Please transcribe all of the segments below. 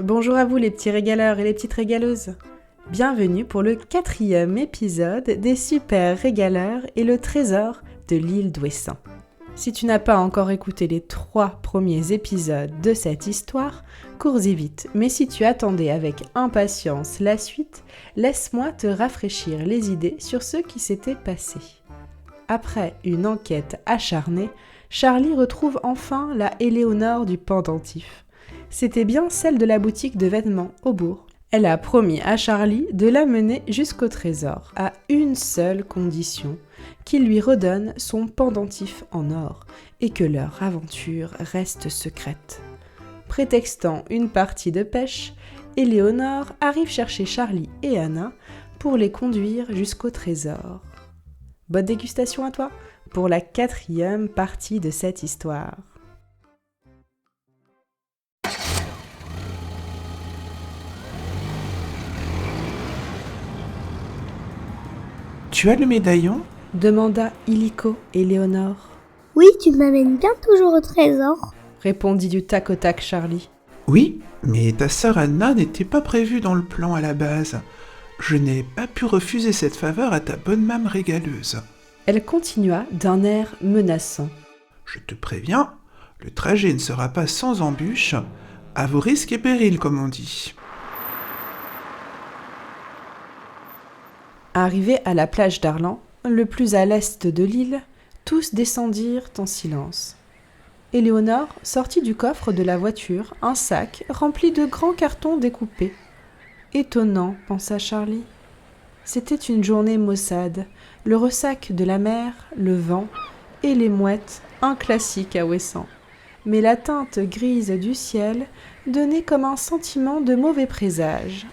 Bonjour à vous les petits régaleurs et les petites régaleuses. Bienvenue pour le 4e épisode des Super Régaleurs et le trésor de l'île d'Ouessant. Si tu n'as pas encore écouté les 3 premiers épisodes de cette histoire, cours-y vite. Mais si tu attendais avec impatience la suite, laisse-moi te rafraîchir les idées sur ce qui s'était passé. Après une enquête acharnée, Charlie retrouve enfin la Éléonore du pendentif. C'était bien celle de la boutique de vêtements au bourg. Elle a promis à Charlie de la mener jusqu'au trésor, à une seule condition, qu'il lui redonne son pendentif en or et que leur aventure reste secrète. Prétextant une partie de pêche, Éléonore arrive chercher Charlie et Anna pour les conduire jusqu'au trésor. Bonne dégustation à toi pour la 4e partie de cette histoire. Tu as le médaillon ? Demanda illico Éléonore. Oui, tu m'amènes bien toujours au trésor. Répondit du tac au tac Charlie. Oui, mais ta sœur Anna n'était pas prévue dans le plan à la base. Je n'ai pas pu refuser cette faveur à ta bonne mame régaleuse. Elle continua d'un air menaçant. Je te préviens, le trajet ne sera pas sans embûches, à vos risques et périls, comme on dit. Arrivés à la plage d'Arlan, le plus à l'est de l'île, tous descendirent en silence. Éléonore sortit du coffre de la voiture un sac rempli de grands cartons découpés. Étonnant, pensa Charlie. C'était une journée maussade, le ressac de la mer, le vent et les mouettes, un classique à Ouessant. Mais la teinte grise du ciel donnait comme un sentiment de mauvais présage.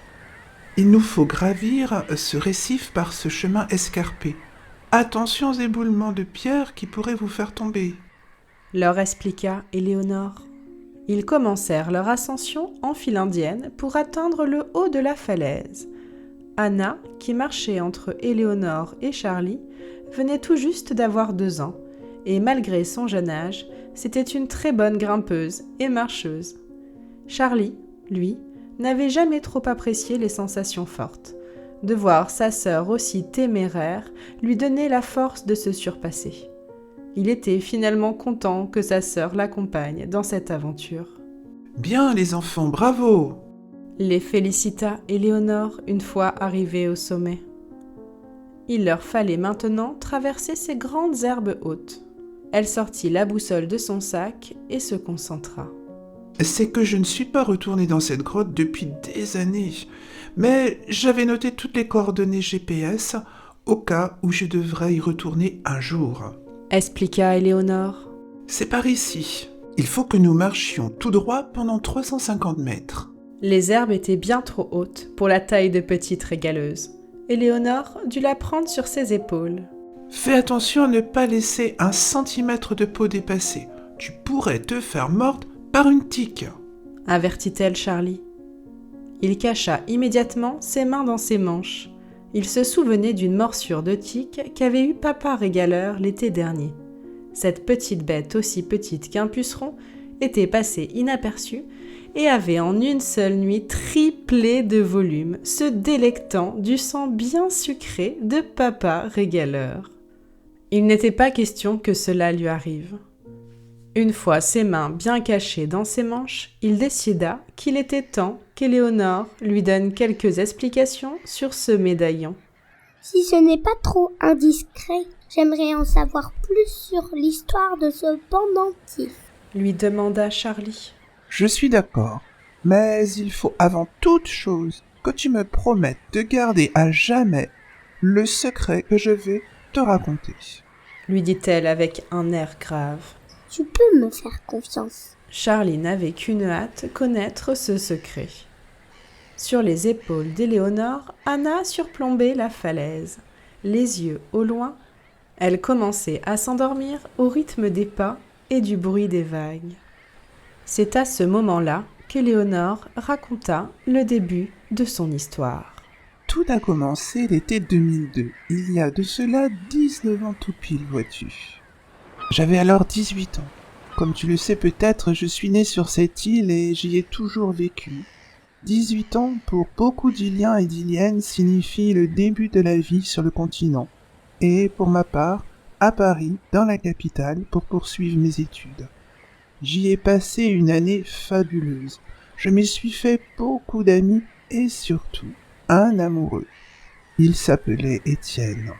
Il nous faut gravir ce récif par ce chemin escarpé. Attention aux éboulements de pierre qui pourraient vous faire tomber. Leur expliqua Éléonore. Ils commencèrent leur ascension en file indienne pour atteindre le haut de la falaise. Anna, qui marchait entre Éléonore et Charlie, venait tout juste d'avoir 2 ans, et malgré son jeune âge, c'était une très bonne grimpeuse et marcheuse. Charlie, lui, n'avait jamais trop apprécié les sensations fortes. De voir sa sœur aussi téméraire lui donnait la force de se surpasser. Il était finalement content que sa sœur l'accompagne dans cette aventure. Bien les enfants, bravo ! Les félicita Éléonore une fois arrivés au sommet. Il leur fallait maintenant traverser ces grandes herbes hautes. Elle sortit la boussole de son sac et se concentra. C'est que je ne suis pas retourné dans cette grotte depuis des années, mais j'avais noté toutes les coordonnées GPS au cas où je devrais y retourner un jour. Expliqua Éléonore. C'est par ici. Il faut que nous marchions tout droit pendant 350 mètres. Les herbes étaient bien trop hautes pour la taille de petite régaleuse. Éléonore dut la prendre sur ses épaules. Fais attention à ne pas laisser 1 centimètre de peau dépasser. Tu pourrais te faire mordre par une tique, avertit-elle Charlie. Il cacha immédiatement ses mains dans ses manches. Il se souvenait d'une morsure de tique qu'avait eue papa régaleur l'été dernier. Cette petite bête aussi petite qu'un puceron était passée inaperçue et avait en une seule nuit triplé de volume, se délectant du sang bien sucré de papa régaleur. Il n'était pas question que cela lui arrive. Une fois ses mains bien cachées dans ses manches, il décida qu'il était temps qu'Éléonore lui donne quelques explications sur ce médaillon. Si ce n'est pas trop indiscret, j'aimerais en savoir plus sur l'histoire de ce pendentif. Lui demanda Charlie. Je suis d'accord, mais il faut avant toute chose que tu me promettes de garder à jamais le secret que je vais te raconter. Lui dit-elle avec un air grave. Tu peux me faire confiance. Charlie n'avait qu'une hâte, connaître ce secret. Sur les épaules d'Éléonore, Anna surplombait la falaise. Les yeux au loin, elle commençait à s'endormir au rythme des pas et du bruit des vagues. C'est à ce moment-là qu'Éléonore raconta le début de son histoire. Tout a commencé l'été 2002, il y a de cela 19 ans tout pile, vois-tu. J'avais alors 18 ans. Comme tu le sais peut-être, je suis né sur cette île et j'y ai toujours vécu. 18 ans pour beaucoup d'Iliens et d'Iliennes signifie le début de la vie sur le continent. Et pour ma part, à Paris, dans la capitale, pour poursuivre mes études. J'y ai passé une année fabuleuse. Je m'y suis fait beaucoup d'amis et surtout un amoureux. Il s'appelait Étienne.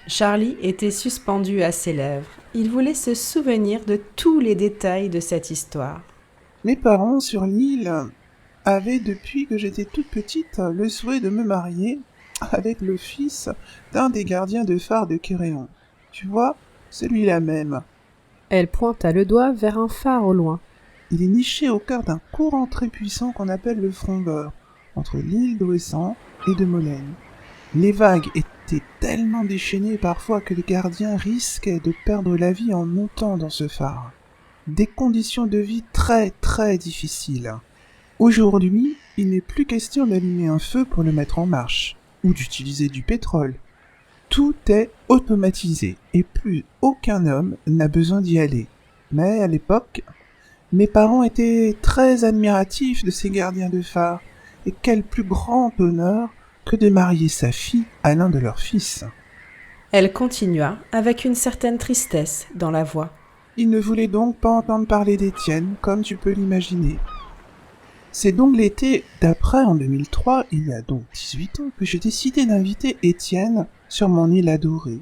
Charlie était suspendu à ses lèvres. Il voulait se souvenir de tous les détails de cette histoire. Mes parents sur l'île avaient, depuis que j'étais toute petite, le souhait de me marier avec le fils d'un des gardiens de phare de Kéréon. Tu vois, celui-là même. Elle pointa le doigt vers un phare au loin. Il est niché au cœur d'un courant très puissant qu'on appelle le Frondeur, entre l'île d'Ouessant et de Molène. Les vagues étaient tellement déchaînées parfois que les gardiens risquaient de perdre la vie en montant dans ce phare. Des conditions de vie très très difficiles. Aujourd'hui, il n'est plus question d'allumer un feu pour le mettre en marche, ou d'utiliser du pétrole. Tout est automatisé, et plus aucun homme n'a besoin d'y aller. Mais à l'époque, mes parents étaient très admiratifs de ces gardiens de phare, et quel plus grand honneur que de marier sa fille à l'un de leurs fils. Elle continua avec une certaine tristesse dans la voix. Il ne voulait donc pas entendre parler d'Étienne, comme tu peux l'imaginer. C'est donc l'été d'après, en 2003, il y a donc 18 ans, que j'ai décidé d'inviter Étienne sur mon île adorée,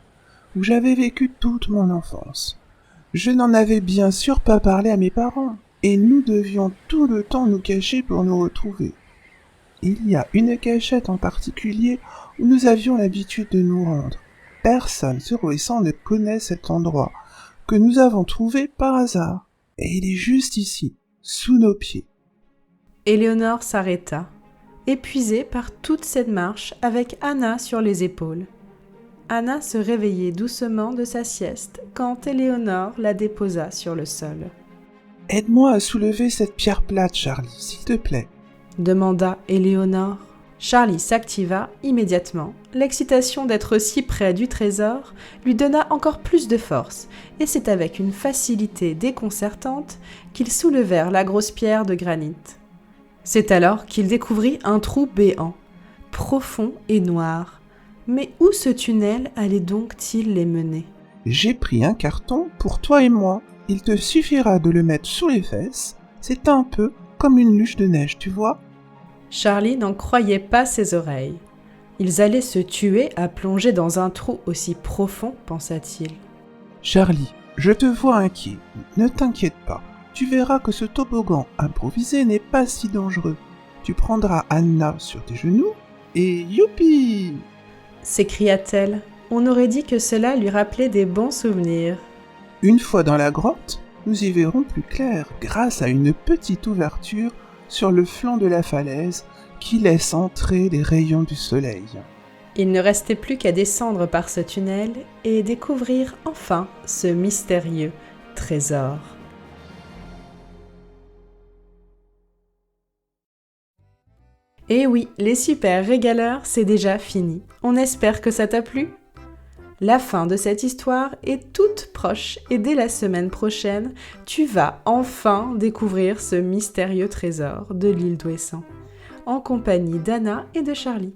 où j'avais vécu toute mon enfance. Je n'en avais bien sûr pas parlé à mes parents, et nous devions tout le temps nous cacher pour nous retrouver. Il y a une cachette en particulier où nous avions l'habitude de nous rendre. Personne sur Ouessant ne connaît cet endroit, que nous avons trouvé par hasard, et il est juste ici, sous nos pieds. Éléonore s'arrêta, épuisée par toute cette marche avec Anna sur les épaules. Anna se réveillait doucement de sa sieste quand Éléonore la déposa sur le sol. « Aide-moi à soulever cette pierre plate, Charlie, s'il te plaît. » demanda Éléonore. Charlie s'activa immédiatement. L'excitation d'être si près du trésor lui donna encore plus de force, et c'est avec une facilité déconcertante qu'ils soulevèrent la grosse pierre de granit. C'est alors qu'il découvrit un trou béant, profond et noir. Mais où ce tunnel allait donc-il les mener ? J'ai pris un carton pour toi et moi. Il te suffira de le mettre sous les fesses. C'est un peu comme une luge de neige, tu vois ? Charlie n'en croyait pas ses oreilles. Ils allaient se tuer à plonger dans un trou aussi profond, pensa-t-il. Charlie, je te vois inquiet. Ne t'inquiète pas. Tu verras que ce toboggan improvisé n'est pas si dangereux. Tu prendras Anna sur tes genoux et youpi ! S'écria-t-elle. On aurait dit que cela lui rappelait des bons souvenirs. Une fois dans la grotte, nous y verrons plus clair grâce à une petite ouverture sur le flanc de la falaise qui laisse entrer les rayons du soleil. Il ne restait plus qu'à descendre par ce tunnel et découvrir enfin ce mystérieux trésor. Et oui, les super régaleurs, c'est déjà fini. On espère que ça t'a plu. La fin de cette histoire est toute proche et dès la semaine prochaine, tu vas enfin découvrir ce mystérieux trésor de l'île d'Ouessant, en compagnie d'Anna et de Charlie.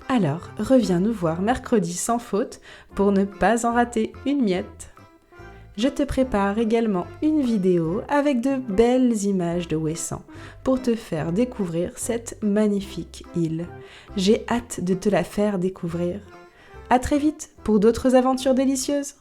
Alors, reviens nous voir mercredi sans faute pour ne pas en rater une miette. Je te prépare également une vidéo avec de belles images de Ouessant pour te faire découvrir cette magnifique île. J'ai hâte de te la faire découvrir. À très vite pour d'autres aventures délicieuses.